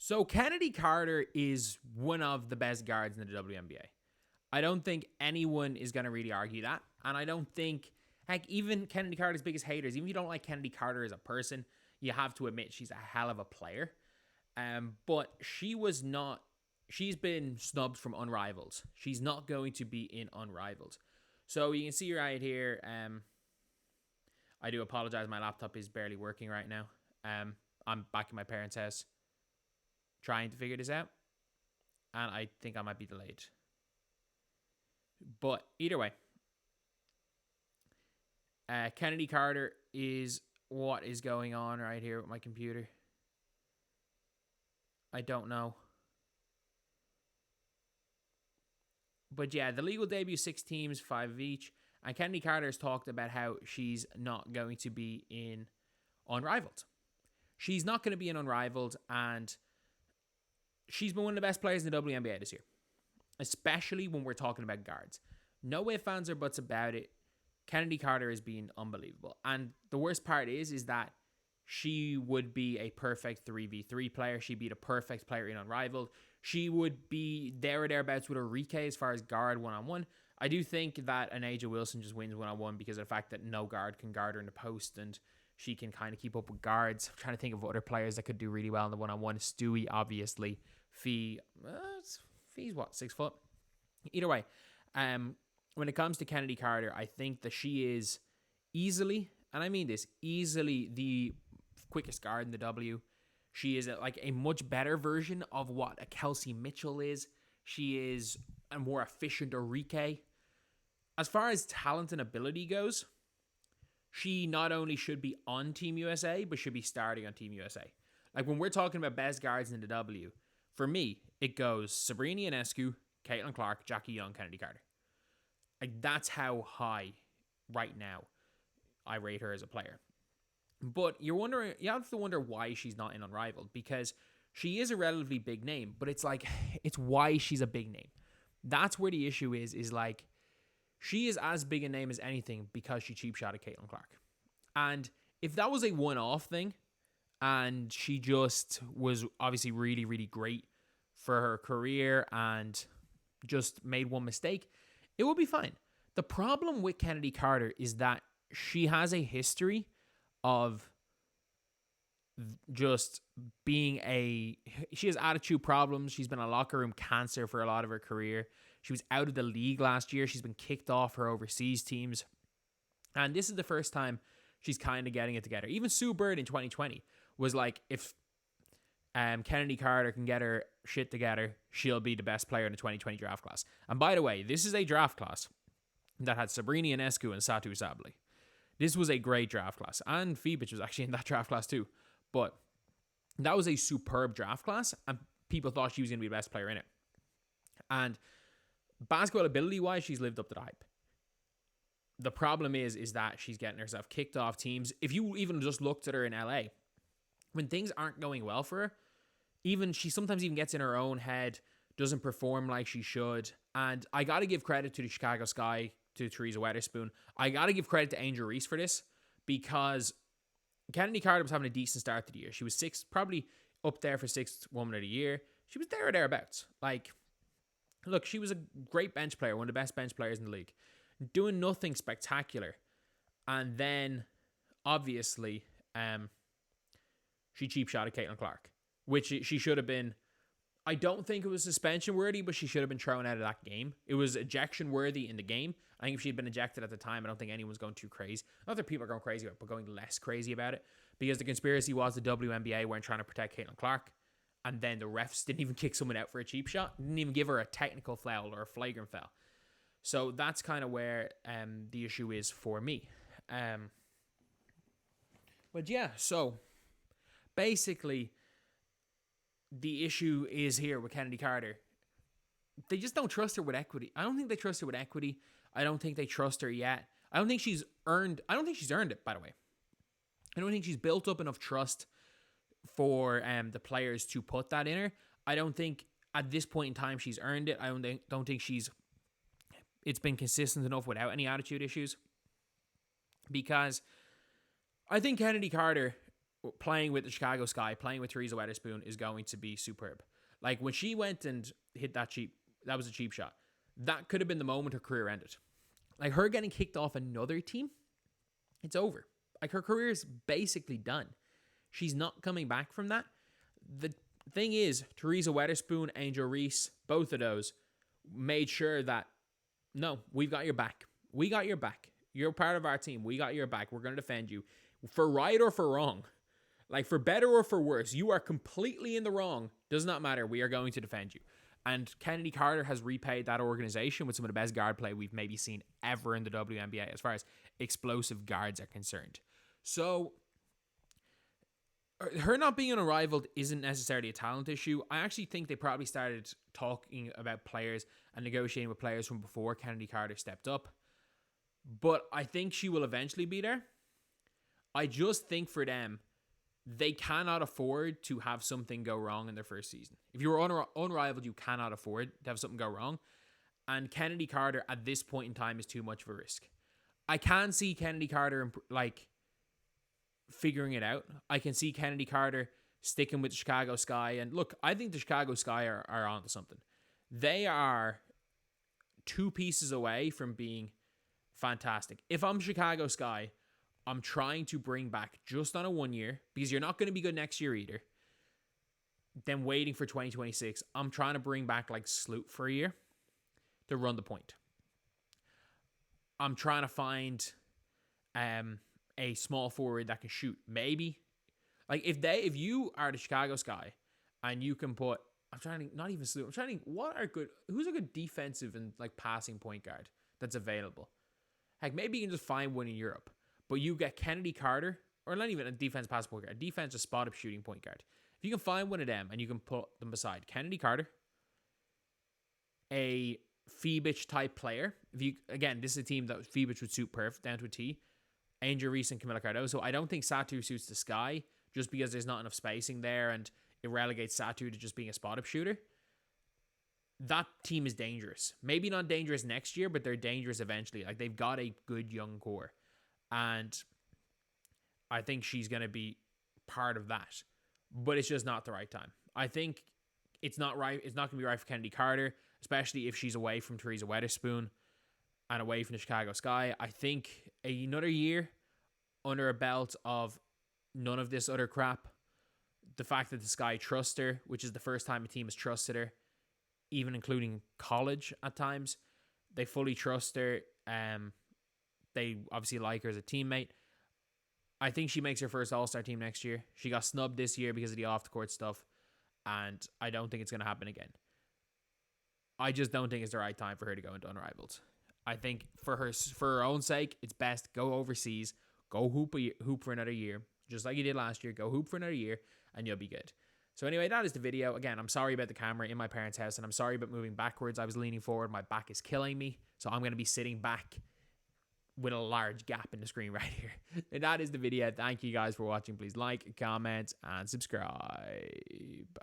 So Chennedy Carter is one of the best guards in the WNBA. I don't think anyone is going to really argue that. And I don't think, heck, even Chennedy Carter's biggest haters, even if you don't like Chennedy Carter as a person, you have to admit she's a hell of a player. But she's been snubbed from Unrivaled. She's not going to be in Unrivaled. So you can see right here, I do apologize, my laptop is barely working right now. I'm back in my parents' house trying to figure this out. And I think I might be delayed. But either way, Chennedy Carter is what is going on right here with my computer. I don't know. But yeah, the league will debut 6 teams, 5 of each. And Chennedy Carter has talked about how she's not going to be in Unrivaled. She's not going to be in Unrivaled, and she's been one of the best players in the WNBA this year. Especially when we're talking about guards. No ifs, ands, or buts about it. Chennedy Carter has been unbelievable. And the worst part is that she would be a perfect 3v3 player. She'd be the perfect player in Unrivaled. She would be there or thereabouts with a Rike as far as guard one-on-one. I do think that an A'ja Wilson just wins one-on-one because of the fact that no guard can guard her in the post, and she can kind of keep up with guards. I'm trying to think of other players that could do really well in the one-on-one. Stewie, obviously. Fee's what, 6 foot? Either way, when it comes to Chennedy Carter, I think that she is easily, and I mean this, easily the quickest guard in the W. She is like a much better version of what a Kelsey Mitchell is. She is a more efficient Rike. As far as talent and ability goes, she not only should be on Team USA, but should be starting on Team USA. Like when we're talking about best guards in the W, for me, it goes Sabrina Ionescu, Caitlin Clark, Jackie Young, Chennedy Carter. Like that's how high right now I rate her as a player. But you have to wonder why she's not in Unrivaled, because she is a relatively big name, but it's why she's a big name. That's where the issue is like, she is as big a name as anything because she cheap shot at Caitlin Clark. And if that was a one-off thing, and she just was obviously really, really great for her career and just made one mistake, it would be fine. The problem with Chennedy Carter is that she has a history of just being she has attitude problems. She's been a locker room cancer for a lot of her career. She was out of the league last year. She's been kicked off her overseas teams. And this is the first time she's kind of getting it together. Even Sue Bird in 2020 was like, if Chennedy Carter can get her shit together, she'll be the best player in the 2020 draft class. And by the way, this is a draft class that had Sabrina Ionescu and Satu Sabli. This was a great draft class. And Fibic was actually in that draft class too. But that was a superb draft class, and people thought she was going to be the best player in it. And basketball ability-wise, she's lived up to the hype. The problem is that she's getting herself kicked off teams. If you even just looked at her in LA, when things aren't going well for her, she sometimes even gets in her own head, doesn't perform like she should. And I got to give credit to the Chicago Sky, to Teresa Weatherspoon. I got to give credit to Angel Reese for this, because Chennedy Carter was having a decent start to the year. She was probably up there for 6th woman of the year. She was there or thereabouts. Like, look, she was a great bench player, one of the best bench players in the league, doing nothing spectacular. And then, obviously, she cheap shot at Caitlin Clark, which she should have been. I don't think it was suspension worthy, but she should have been thrown out of that game. It was ejection worthy in the game. I think if she had been ejected at the time, I don't think anyone's going too crazy. Not that people are going crazy about it, but going less crazy about it. Because the conspiracy was the WNBA weren't trying to protect Caitlin Clark. And then the refs didn't even kick someone out for a cheap shot. Didn't even give her a technical foul or a flagrant foul. So that's kind of where the issue is for me. But yeah, so basically, the issue is here with Chennedy Carter. They just don't trust her with equity. I don't think they trust her with equity. I don't think they trust her yet. I don't think she's earned it, by the way. I don't think she's built up enough trust for the players to put that in her. I don't think at this point in time she's earned it. I don't think it's been consistent enough without any attitude issues. Because I think Chennedy Carter playing with the Chicago Sky, playing with Teresa Weatherspoon is going to be superb. Like when she went and hit that was a cheap shot. That could have been the moment her career ended. Like her getting kicked off another team, it's over. Like her career is basically done. She's not coming back from that. The thing is, Teresa Weatherspoon, Angel Reese, both of those made sure that, no, we've got your back. We got your back. You're part of our team. We got your back. We're going to defend you. For right or for wrong. Like for better or for worse, you are completely in the wrong. Does not matter. We are going to defend you. And Chennedy Carter has repaid that organization with some of the best guard play we've maybe seen ever in the WNBA as far as explosive guards are concerned. So her not being unrivaled isn't necessarily a talent issue. I actually think they probably started talking about players and negotiating with players from before Chennedy Carter stepped up. But I think she will eventually be there. I just think for them, they cannot afford to have something go wrong in their first season. If you're unrivaled, you cannot afford to have something go wrong. And Chennedy Carter at this point in time is too much of a risk. I can see Chennedy Carter figuring it out. I can see Chennedy Carter sticking with the Chicago Sky. And look, I think the Chicago Sky are onto something. They are 2 pieces away from being fantastic. If I'm Chicago Sky, I'm trying to bring back just on a 1 year, because you're not going to be good next year either. Then waiting for 2026, I'm trying to bring back like Sloot for a year to run the point. I'm trying to find a small forward that can shoot. Maybe like if you are the Chicago Sky and you can put, who's a good defensive and like passing point guard that's available? Heck, maybe you can just find one in Europe. But you get Chennedy Carter, or not even a defense pass point guard, a defensive spot-up shooting point guard. If you can find one of them and you can put them beside Chennedy Carter, a Phoebich type player. This is a team that Phoebich would suit perfect down to a T. Angel Reese and Camila Cardoso. I don't think Satu suits the Sky just because there's not enough spacing there and it relegates Satu to just being a spot-up shooter. That team is dangerous. Maybe not dangerous next year, but they're dangerous eventually. Like they've got a good young core. And I think she's going to be part of that. But it's just not the right time. I think it's not right. It's not going to be right for Chennedy Carter, especially if she's away from Teresa Weatherspoon and away from the Chicago Sky. I think another year under a belt of none of this other crap. The fact that the Sky trusts her, which is the first time a team has trusted her, even including college at times. They fully trust her. They obviously like her as a teammate. I think she makes her first All-Star team next year. She got snubbed this year because of the off-the-court stuff, and I don't think it's going to happen again. I just don't think it's the right time for her to go into Unrivaled. I think for her own sake, it's best go overseas, go hoop for another year, just like you did last year. Go hoop for another year, and you'll be good. So anyway, that is the video. Again, I'm sorry about the camera in my parents' house, and I'm sorry about moving backwards. I was leaning forward. My back is killing me, so I'm going to be sitting back with a large gap in the screen right here. And that is the video. Thank you guys for watching. Please like, comment, and subscribe.